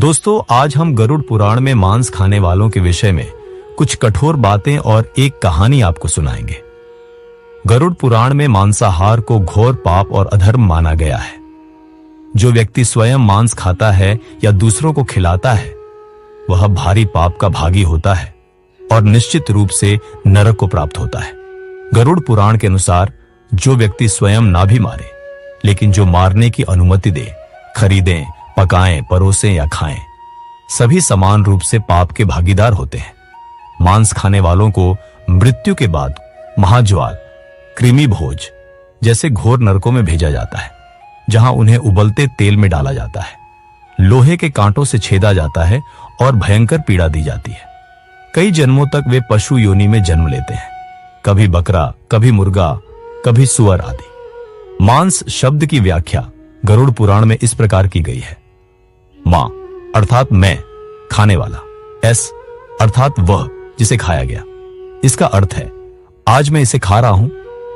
दोस्तों, आज हम गरुड़ पुराण में मांस खाने वालों के विषय में कुछ कठोर बातें और एक कहानी आपको सुनाएंगे। गरुड़ पुराण में मांसाहार को घोर पाप और अधर्म माना गया है। जो व्यक्ति स्वयं मांस खाता है या दूसरों को खिलाता है, वह भारी पाप का भागी होता है और निश्चित रूप से नरक को प्राप्त होता है। गरुड़ पुराण के अनुसार जो व्यक्ति स्वयं ना भी मारे, लेकिन जो मारने की अनुमति दे, खरीदें, पकाएं, परोसें या खाएं, सभी समान रूप से पाप के भागीदार होते हैं। मांस खाने वालों को मृत्यु के बाद महाज्वाल, कृमि भोज जैसे घोर नरकों में भेजा जाता है, जहां उन्हें उबलते तेल में डाला जाता है, लोहे के कांटों से छेदा जाता है और भयंकर पीड़ा दी जाती है। कई जन्मों तक वे पशु योनि में जन्म लेते हैं, कभी बकरा, कभी मुर्गा, कभी सुअर आदि। मांस शब्द की व्याख्या गरुड़ पुराण में इस प्रकार की गई है। मां अर्थात मैं, खाने वाला। एस अर्थात वह जिसे खाया गया। इसका अर्थ है आज मैं इसे खा रहा हूं,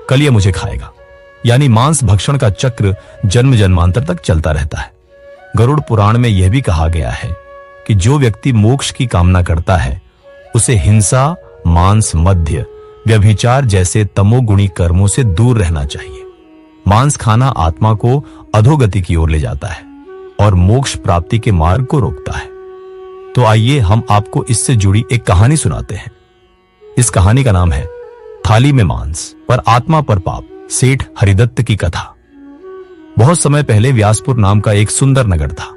कल यह मुझे खाएगा। यानी मांस भक्षण का चक्र जन्म जन्मांतर तक चलता रहता है। गरुड़ पुराण में यह भी कहा गया है कि जो व्यक्ति मोक्ष की कामना करता है, उसे हिंसा, मांस, मद्य, व्यभिचार जैसे तमोगुणी कर्मों से दूर रहना चाहिए। मांस खाना आत्मा को अधोगति की ओर ले जाता है और मोक्ष प्राप्ति के मार्ग को रोकता है। तो आइए हम आपको इससे जुड़ी एक कहानी सुनाते हैं। इस कहानी का नाम है थाली में मांस पर आत्मा पर पाप, सेठ हरिदत्त की कथा। बहुत समय पहले व्यासपुर नाम का एक सुंदर नगर था।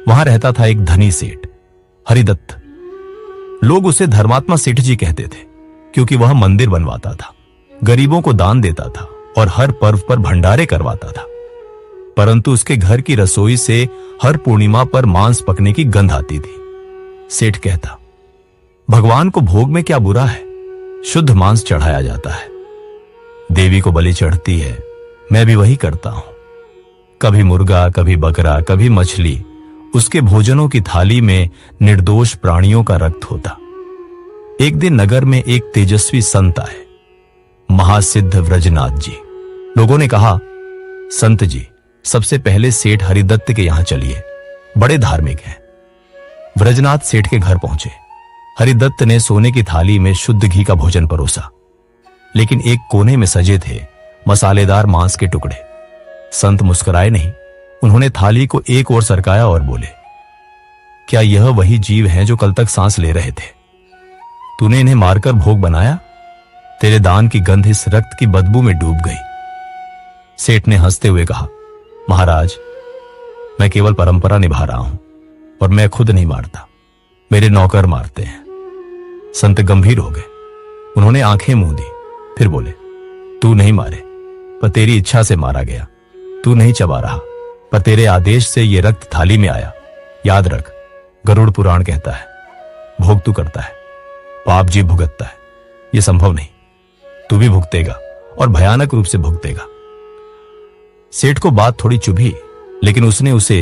वहां रहता था एक धनी सेठ हरिदत्त। लोग उसे धर्मात्मा सेठ जी कहते थे, क्योंकि वह मंदिर बनवाता था, गरीबों को दान देता था और हर पर्व पर भंडारे करवाता था। परंतु उसके घर की रसोई से हर पूर्णिमा पर मांस पकने की गंध आती थी। सेठ कहता, भगवान को भोग में क्या बुरा है, शुद्ध मांस चढ़ाया जाता है। देवी को बलि चढ़ती है, मैं भी वही करता हूं। कभी मुर्गा, कभी बकरा, कभी मछली। उसके भोजनों की थाली में निर्दोष प्राणियों का रक्त होता। एक दिन नगर में एक तेजस्वी संत आए, महासिद्ध व्रजनाथ जी। लोगों ने कहा, संत जी, सबसे पहले सेठ हरिदत्त के यहां चलिए, बड़े धार्मिक हैं। व्रजनाथ सेठ के घर पहुंचे। हरिदत्त ने सोने की थाली में शुद्ध घी का भोजन परोसा, लेकिन एक कोने में सजे थे मसालेदार मांस के टुकड़े। संत मुस्कुराए नहीं। उन्होंने थाली को एक ओर सरकाया और बोले, क्या यह वही जीव हैं जो कल तक सांस ले रहे थे? तूने इन्हें मारकर भोग बनाया? तेरे दान की गंध इस रक्त की बदबू में डूब गई। सेठ ने हंसते हुए कहा, महाराज, मैं केवल परंपरा निभा रहा हूं और मैं खुद नहीं मारता, मेरे नौकर मारते हैं। संत गंभीर हो गए। उन्होंने आंखें मूंदी, फिर बोले, तू नहीं मारे, पर तेरी इच्छा से मारा गया। तू नहीं चबा रहा, पर तेरे आदेश से यह रक्त थाली में आया। याद रख, गरुड़ पुराण कहता है, भोग तू करता है, पाप जीव भुगतता है। यह संभव नहीं, तू भी भुगतेगा और भयानक रूप से भुगतेगा। सेठ को बात थोड़ी चुभी, लेकिन उसने उसे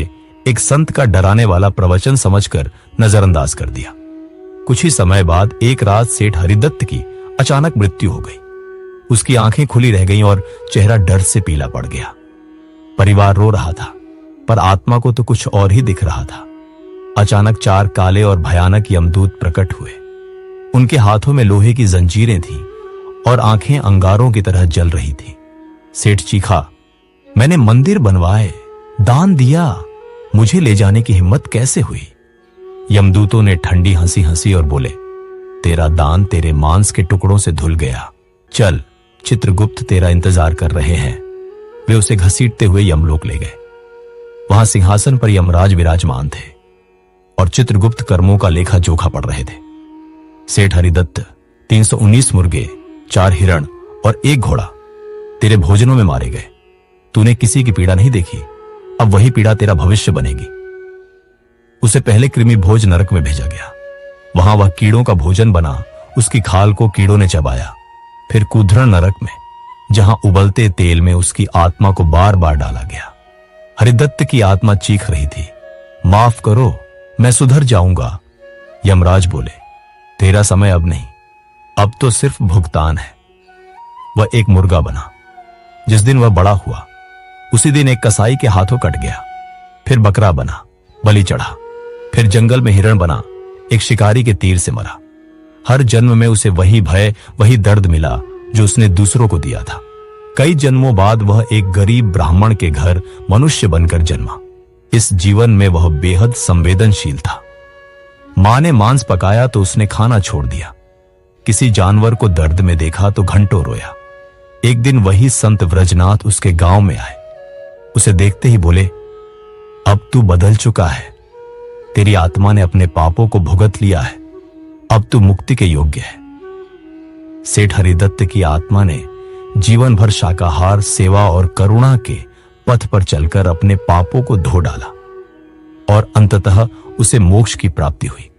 एक संत का डराने वाला प्रवचन समझकर नजरअंदाज कर दिया। कुछ ही समय बाद एक रात सेठ हरिदत्त की अचानक मृत्यु हो गई। उसकी आंखें खुली रह गईं और चेहरा डर से पीला पड़ गया। परिवार रो रहा था, पर आत्मा को तो कुछ और ही दिख रहा था। अचानक 4 काले और भयानक यमदूत प्रकट हुए। उनके हाथों में लोहे की जंजीरें थीं और आंखें अंगारों की तरह जल रही थीं। सेठ चीखा, मैंने मंदिर बनवाए, दान दिया, मुझे ले जाने की हिम्मत कैसे हुई? यमदूतों ने ठंडी हंसी हंसी और बोले, तेरा दान तेरे मांस के टुकड़ों से धुल गया। चल, चित्रगुप्त तेरा इंतजार कर रहे हैं। वे उसे घसीटते हुए यमलोक ले गए। वहां सिंहासन पर यमराज विराजमान थे और चित्रगुप्त कर्मों का लेखा जोखा पढ़ रहे थे। सेठ हरिदत्त, 319 मुर्गे, 4 हिरण और 1 घोड़ा तेरे भोजनों में मारे गए। तूने किसी की पीड़ा नहीं देखी, अब वही पीड़ा तेरा भविष्य बनेगी। उसे पहले कृमि भोज नरक में भेजा गया। वहां वह कीड़ों का भोजन बना, उसकी खाल को कीड़ों ने चबाया। फिर कूधरण नरक में, जहां उबलते तेल में उसकी आत्मा को बार बार डाला गया। हरिदत्त की आत्मा चीख रही थी, माफ करो, मैं सुधर जाऊंगा। यमराज बोले, तेरा समय अब नहीं, अब तो सिर्फ भुगतान है। वह एक मुर्गा बना। जिस दिन वह बड़ा हुआ, उसी दिन एक कसाई के हाथों कट गया। फिर बकरा बना, बलि चढ़ा। फिर जंगल में हिरण बना, एक शिकारी के तीर से मरा। हर जन्म में उसे वही भय, वही दर्द मिला जो उसने दूसरों को दिया था। कई जन्मों बाद वह एक गरीब ब्राह्मण के घर मनुष्य बनकर जन्मा। इस जीवन में वह बेहद संवेदनशील था। मां ने मांस पकाया तो उसने खाना छोड़ दिया। किसी जानवर को दर्द में देखा तो घंटों रोया। एक दिन वही संत व्रजनाथ उसके गांव में आए। उसे देखते ही बोले, अब तू बदल चुका है, तेरी आत्मा ने अपने पापों को भुगत लिया है, अब तू मुक्ति के योग्य है। सेठ हरिदत्त की आत्मा ने जीवन भर शाकाहार, सेवा और करुणा के पथ पर चलकर अपने पापों को धो डाला और अंततः उसे मोक्ष की प्राप्ति हुई।